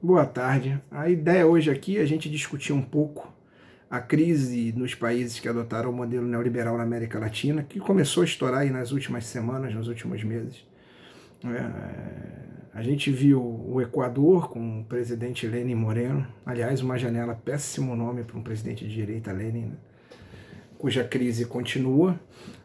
Boa tarde. A ideia hoje aqui é a gente discutir um pouco a crise nos países que adotaram o modelo neoliberal na América Latina, que começou a estourar aí nas últimas semanas, nos últimos meses. A gente viu o Equador com o presidente Lenin Moreno, aliás, uma janela, péssimo nome para um presidente de direita, Lenin, né? Cuja crise continua.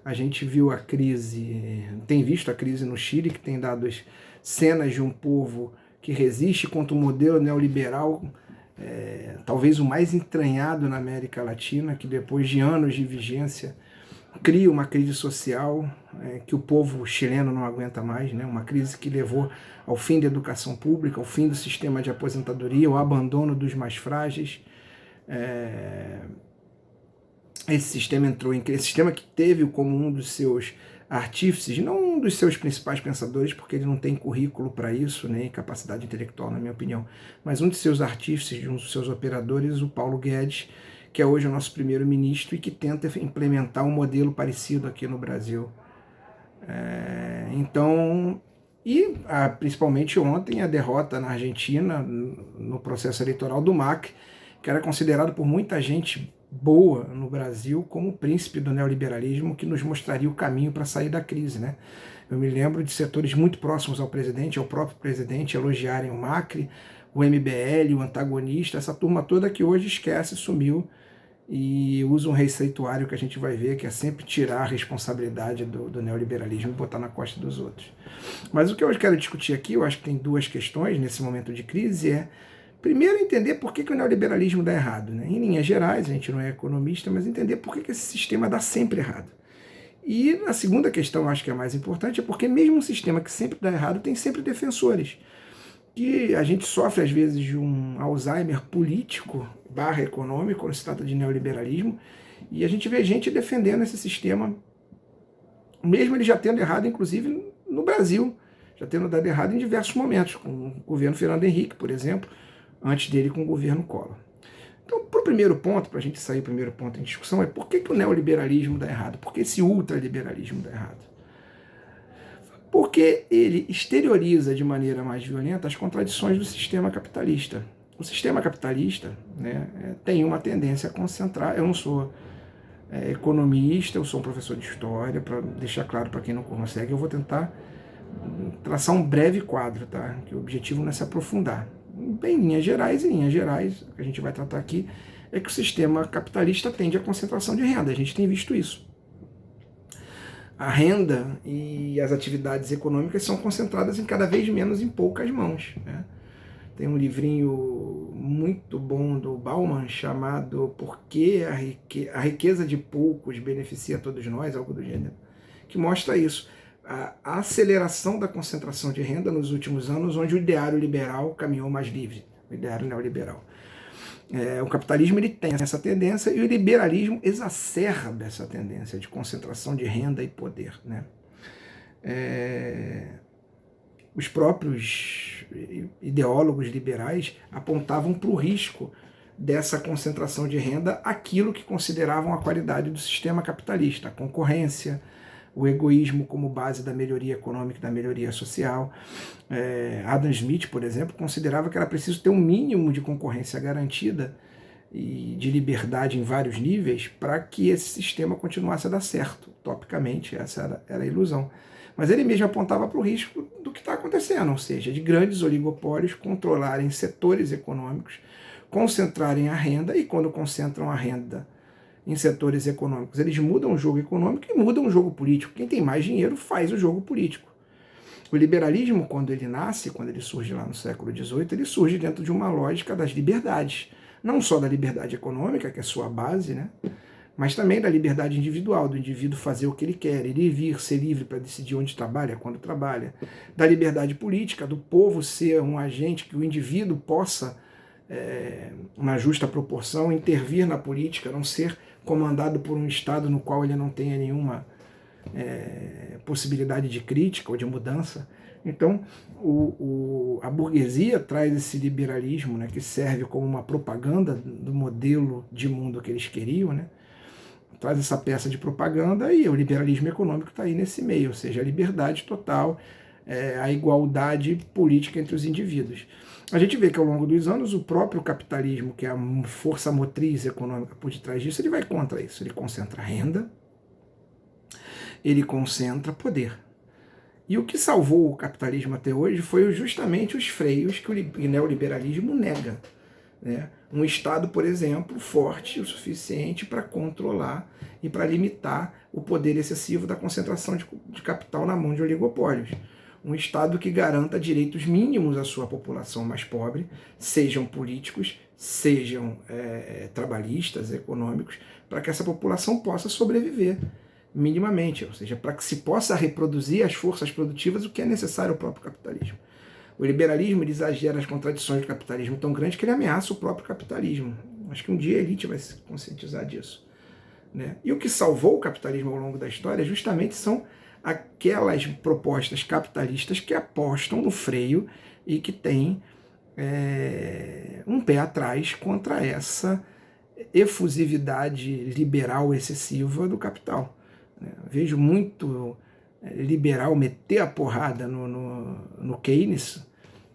A gente viu a crise, tem visto a crise no Chile, que tem dado as cenas de um povo que resiste contra o modelo neoliberal, talvez o mais entranhado na América Latina, que depois de anos de vigência cria uma crise social que o povo chileno não aguenta mais, né? Uma crise que levou ao fim da educação pública, ao fim do sistema de aposentadoria, ao abandono dos mais frágeis. Esse sistema que teve como um dos seus artífices, não um dos seus principais pensadores, porque ele não tem currículo para isso, nem capacidade intelectual, na minha opinião, mas um de seus artífices, um dos seus operadores, o Paulo Guedes, que é hoje o nosso primeiro-ministro e que tenta implementar um modelo parecido aqui no Brasil. Principalmente ontem, a derrota na Argentina, no processo eleitoral do Macri, que era considerado por muita gente boa no Brasil como o príncipe do neoliberalismo que nos mostraria o caminho para sair da crise, né? Eu me lembro de setores muito próximos ao presidente, ao próprio presidente, elogiarem o Macri, o MBL, o antagonista, essa turma toda que hoje esquece, sumiu e usa um receituário que a gente vai ver, que é sempre tirar a responsabilidade do neoliberalismo e botar na costa dos outros. Mas o que eu quero discutir aqui, eu acho que tem duas questões nesse momento de crise, primeiro, entender por que o neoliberalismo dá errado, né? Em linhas gerais, a gente não é economista, mas entender por que esse sistema dá sempre errado. E a segunda questão, acho que é a mais importante, é porque mesmo um sistema que sempre dá errado tem sempre defensores. Que a gente sofre, às vezes, de um Alzheimer político / econômico, quando se trata de neoliberalismo, e a gente vê gente defendendo esse sistema, mesmo ele já tendo errado, inclusive, no Brasil, já tendo dado errado em diversos momentos, com o governo Fernando Henrique, por exemplo, antes dele com o governo Collor. Então, para o primeiro ponto, para a gente sair do primeiro ponto em discussão, é por que o neoliberalismo dá errado? Por que esse ultraliberalismo dá errado? Porque ele exterioriza de maneira mais violenta as contradições do sistema capitalista. O sistema capitalista, né, tem uma tendência a concentrar. Eu não sou economista, eu sou um professor de história, para deixar claro para quem não consegue, eu vou tentar traçar um breve quadro, tá? Que o objetivo não é se aprofundar. Bem, em linhas gerais, o que a gente vai tratar aqui é que o sistema capitalista tende à concentração de renda. A gente tem visto isso. A renda e as atividades econômicas são concentradas em cada vez menos em poucas mãos, né? Tem um livrinho muito bom do Bauman chamado Por que a riqueza de poucos beneficia todos nós, algo do gênero, que mostra isso. A aceleração da concentração de renda nos últimos anos, onde o ideário liberal caminhou mais livre, o ideário neoliberal. O capitalismo ele tem essa tendência e o liberalismo exacerba essa tendência de concentração de renda e poder, né? Os próprios ideólogos liberais apontavam para o risco dessa concentração de renda aquilo que consideravam a qualidade do sistema capitalista, a concorrência, o egoísmo como base da melhoria econômica e da melhoria social. Adam Smith, por exemplo, considerava que era preciso ter um mínimo de concorrência garantida e de liberdade em vários níveis para que esse sistema continuasse a dar certo. Utopicamente, essa era a ilusão. Mas ele mesmo apontava para o risco do que está acontecendo, ou seja, de grandes oligopólios controlarem setores econômicos, concentrarem a renda, e quando concentram a renda em setores econômicos, eles mudam o jogo econômico e mudam o jogo político. Quem tem mais dinheiro faz o jogo político. O liberalismo, quando ele nasce, quando ele surge lá no século XVIII, ele surge dentro de uma lógica das liberdades. Não só da liberdade econômica, que é sua base, né? Mas também da liberdade individual, do indivíduo fazer o que ele quer, ele vir, ser livre para decidir onde trabalha, quando trabalha. Da liberdade política, do povo ser um agente que o indivíduo possa, na justa proporção, intervir na política, não ser comandado por um Estado no qual ele não tenha nenhuma possibilidade de crítica ou de mudança. Então, a burguesia traz esse liberalismo, né, que serve como uma propaganda do modelo de mundo que eles queriam, né? Traz essa peça de propaganda e o liberalismo econômico está aí nesse meio, ou seja, a liberdade total, a igualdade política entre os indivíduos. A gente vê que ao longo dos anos o próprio capitalismo, que é a força motriz econômica por detrás disso, ele vai contra isso. Ele concentra renda, ele concentra poder. E o que salvou o capitalismo até hoje foi justamente os freios que o neoliberalismo nega, né? Um Estado, por exemplo, forte o suficiente para controlar e para limitar o poder excessivo da concentração de capital na mão de oligopólios. Um Estado que garanta direitos mínimos à sua população mais pobre, sejam políticos, sejam trabalhistas, econômicos, para que essa população possa sobreviver minimamente, ou seja, para que se possa reproduzir as forças produtivas, o que é necessário ao próprio capitalismo. O liberalismo ele exagera as contradições do capitalismo tão grande que ele ameaça o próprio capitalismo. Acho que um dia a elite vai se conscientizar disso, né? E o que salvou o capitalismo ao longo da história justamente são aquelas propostas capitalistas que apostam no freio e que têm um pé atrás contra essa efusividade liberal excessiva do capital. Vejo muito liberal meter a porrada no Keynes,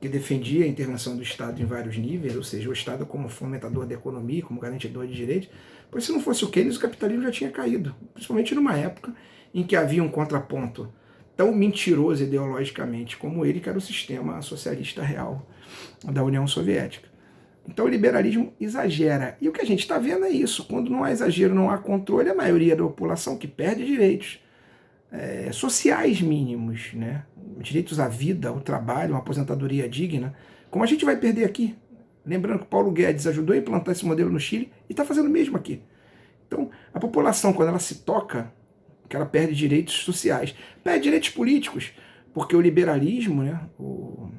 que defendia a intervenção do Estado em vários níveis, ou seja, o Estado como fomentador da economia, como garantidor de direitos, pois se não fosse o Keynes, o capitalismo já tinha caído, principalmente numa época em que havia um contraponto tão mentiroso ideologicamente como ele, que era o sistema socialista real da União Soviética. Então o liberalismo exagera. E o que a gente está vendo é isso. Quando não há exagero, não há controle, a maioria da população que perde direitos sociais mínimos, né? Direitos à vida, ao trabalho, uma aposentadoria digna, como a gente vai perder aqui. Lembrando que Paulo Guedes ajudou a implantar esse modelo no Chile e está fazendo o mesmo aqui. Então, a população, quando ela se toca, que ela perde direitos sociais, perde direitos políticos, porque o liberalismo, né, não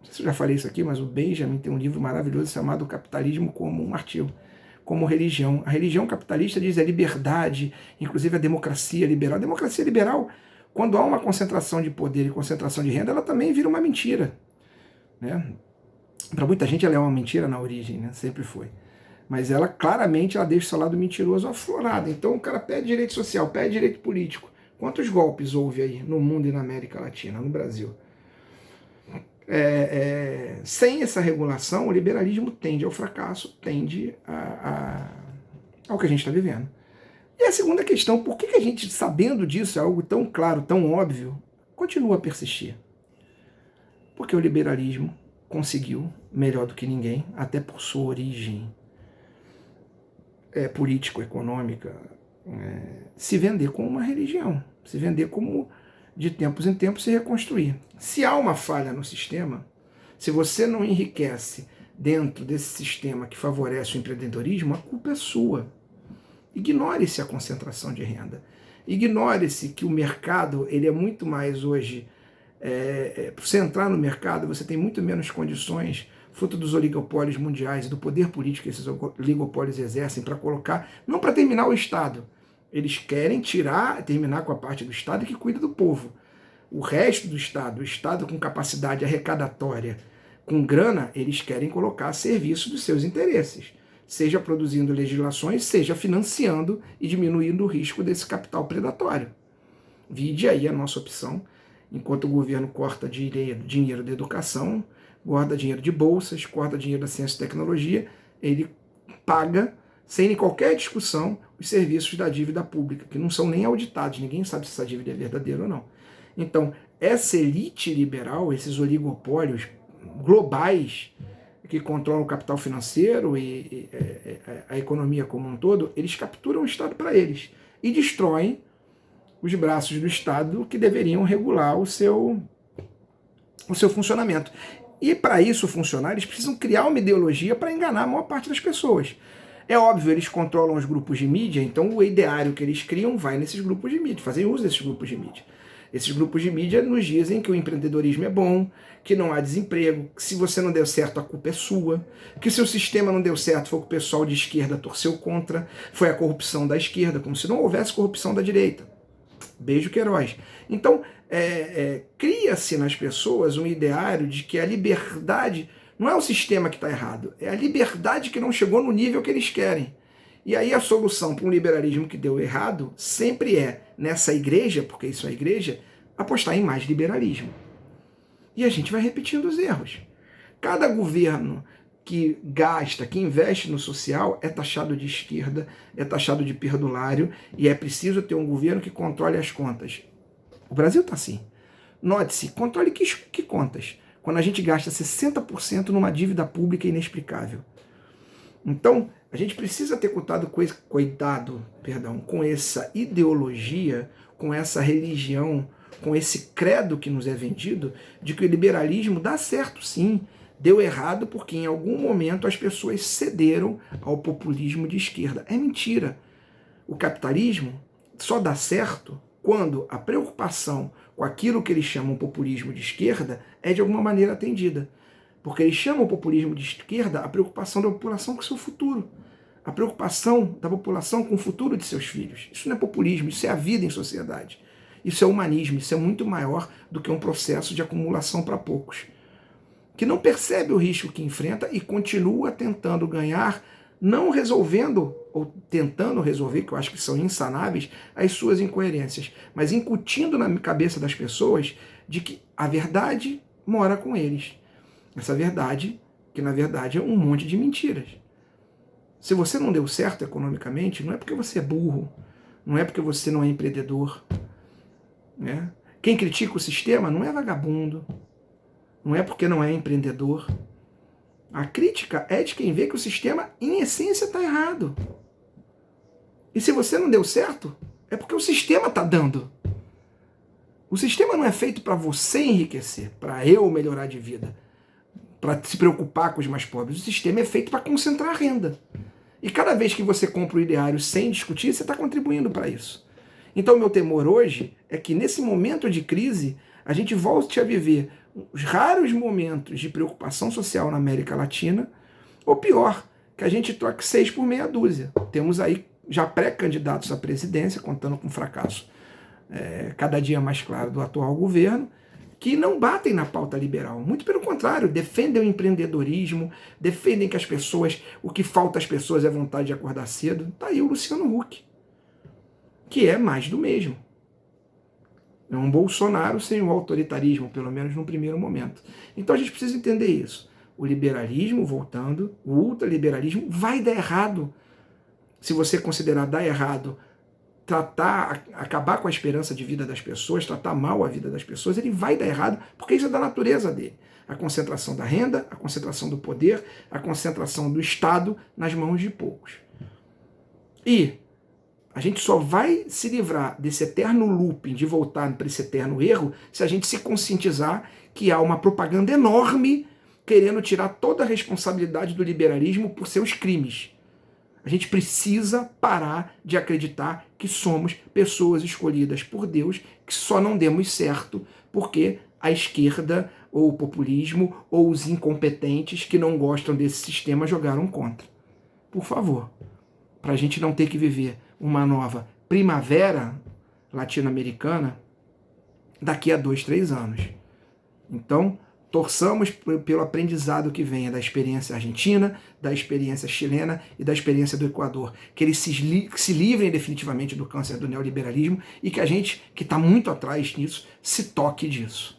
sei se eu já falei isso aqui, mas o Benjamin tem um livro maravilhoso chamado Capitalismo como um Artigo, como religião. A religião capitalista diz a liberdade, inclusive a democracia liberal. A democracia liberal, quando há uma concentração de poder e concentração de renda, ela também vira uma mentira, né? Para muita gente ela é uma mentira na origem, né? Sempre foi. Mas ela claramente ela deixa o seu lado mentiroso aflorado. Então o cara pede direito social, pede direito político. Quantos golpes houve aí no mundo e na América Latina, no Brasil? Sem essa regulação, o liberalismo tende ao fracasso, tende ao que a gente está vivendo. E a segunda questão, por que a gente, sabendo disso, é algo tão claro, tão óbvio, continua a persistir? Porque o liberalismo conseguiu, melhor do que ninguém, até por sua origem político-econômica, se vender como uma religião, se vender como, de tempos em tempos, se reconstruir. Se há uma falha no sistema, se você não enriquece dentro desse sistema que favorece o empreendedorismo, a culpa é sua. Ignore-se a concentração de renda. Ignore-se que o mercado ele é muito mais hoje... para você entrar no mercado, você tem muito menos condições, fruto dos oligopólios mundiais e do poder político que esses oligopólios exercem para colocar, não para terminar o Estado. Eles querem terminar com a parte do Estado que cuida do povo. O resto do Estado, o Estado com capacidade arrecadatória, com grana, eles querem colocar a serviço dos seus interesses. Seja produzindo legislações, seja financiando e diminuindo o risco desse capital predatório. Vide aí a nossa opção. Enquanto o governo corta dinheiro da educação, guarda dinheiro de bolsas, corta dinheiro da ciência e tecnologia, ele paga, sem qualquer discussão, os serviços da dívida pública, que não são nem auditados, ninguém sabe se essa dívida é verdadeira ou não. Então, essa elite liberal, esses oligopólios globais que controlam o capital financeiro e a economia como um todo, eles capturam o Estado para eles e destroem os braços do Estado que deveriam regular o seu funcionamento. E para isso funcionar, eles precisam criar uma ideologia para enganar a maior parte das pessoas. É óbvio, eles controlam os grupos de mídia, então o ideário que eles criam vai nesses grupos de mídia, fazem uso desses grupos de mídia. Esses grupos de mídia nos dizem que o empreendedorismo é bom, que não há desemprego, que se você não deu certo a culpa é sua, que se o sistema não deu certo foi o que o pessoal de esquerda torceu contra, foi a corrupção da esquerda, como se não houvesse corrupção da direita. Beijo Queiroz. Então, cria-se nas pessoas um ideário de que a liberdade não é o sistema que está errado, é a liberdade que não chegou no nível que eles querem. E aí a solução para um liberalismo que deu errado sempre é, nessa igreja, porque isso é igreja, apostar em mais liberalismo. E a gente vai repetindo os erros. Cada governo que gasta, que investe no social, é taxado de esquerda, é taxado de perdulário, e é preciso ter um governo que controle as contas. O Brasil está assim. Note-se, controle que contas? Quando a gente gasta 60% numa dívida pública inexplicável. Então, a gente precisa ter cuidado com essa ideologia, com essa religião, com esse credo que nos é vendido, de que o liberalismo dá certo sim, deu errado porque em algum momento as pessoas cederam ao populismo de esquerda. É mentira. O capitalismo só dá certo quando a preocupação com aquilo que eles chamam populismo de esquerda é de alguma maneira atendida. Porque eles chamam o populismo de esquerda a preocupação da população com o seu futuro. A preocupação da população com o futuro de seus filhos. Isso não é populismo, isso é a vida em sociedade. Isso é humanismo, isso é muito maior do que um processo de acumulação para poucos. Que não percebe o risco que enfrenta e continua tentando ganhar, não resolvendo, ou tentando resolver, que eu acho que são insanáveis, as suas incoerências, mas incutindo na cabeça das pessoas de que a verdade mora com eles. Essa verdade, que na verdade é um monte de mentiras. Se você não deu certo economicamente, não é porque você é burro, não é porque você não é empreendedor. Né? Quem critica o sistema não é vagabundo, não é porque não é empreendedor. A crítica é de quem vê que o sistema, em essência, está errado. E se você não deu certo, é porque o sistema está dando. O sistema não é feito para você enriquecer, para eu melhorar de vida, para se preocupar com os mais pobres. O sistema é feito para concentrar a renda. E cada vez que você compra o ideário sem discutir, você está contribuindo para isso. Então, o meu temor hoje é que, nesse momento de crise, a gente volte a viver os raros momentos de preocupação social na América Latina, ou pior, que a gente troque 6 por meia dúzia. Temos aí já pré-candidatos à presidência, contando com o fracasso cada dia mais claro do atual governo, que não batem na pauta liberal. Muito pelo contrário, defendem o empreendedorismo, defendem que as pessoas, o que falta às pessoas é vontade de acordar cedo. Está aí o Luciano Huck, que é mais do mesmo. É um Bolsonaro sem o autoritarismo, pelo menos no primeiro momento. Então a gente precisa entender isso. O liberalismo, voltando, o ultraliberalismo vai dar errado. Se você considerar dar errado, acabar com a esperança de vida das pessoas, tratar mal a vida das pessoas, ele vai dar errado, porque isso é da natureza dele. A concentração da renda, a concentração do poder, a concentração do Estado nas mãos de poucos. E a gente só vai se livrar desse eterno looping, de voltar para esse eterno erro, se a gente se conscientizar que há uma propaganda enorme querendo tirar toda a responsabilidade do liberalismo por seus crimes. A gente precisa parar de acreditar que somos pessoas escolhidas por Deus, que só não demos certo porque a esquerda, ou o populismo, ou os incompetentes que não gostam desse sistema jogaram contra. Por favor, para a gente não ter que viver uma nova primavera latino-americana daqui a 2, 3 anos. Então, torçamos pelo aprendizado que venha da experiência argentina, da experiência chilena e da experiência do Equador. Que eles se livrem definitivamente do câncer do neoliberalismo e que a gente, que está muito atrás nisso, se toque disso.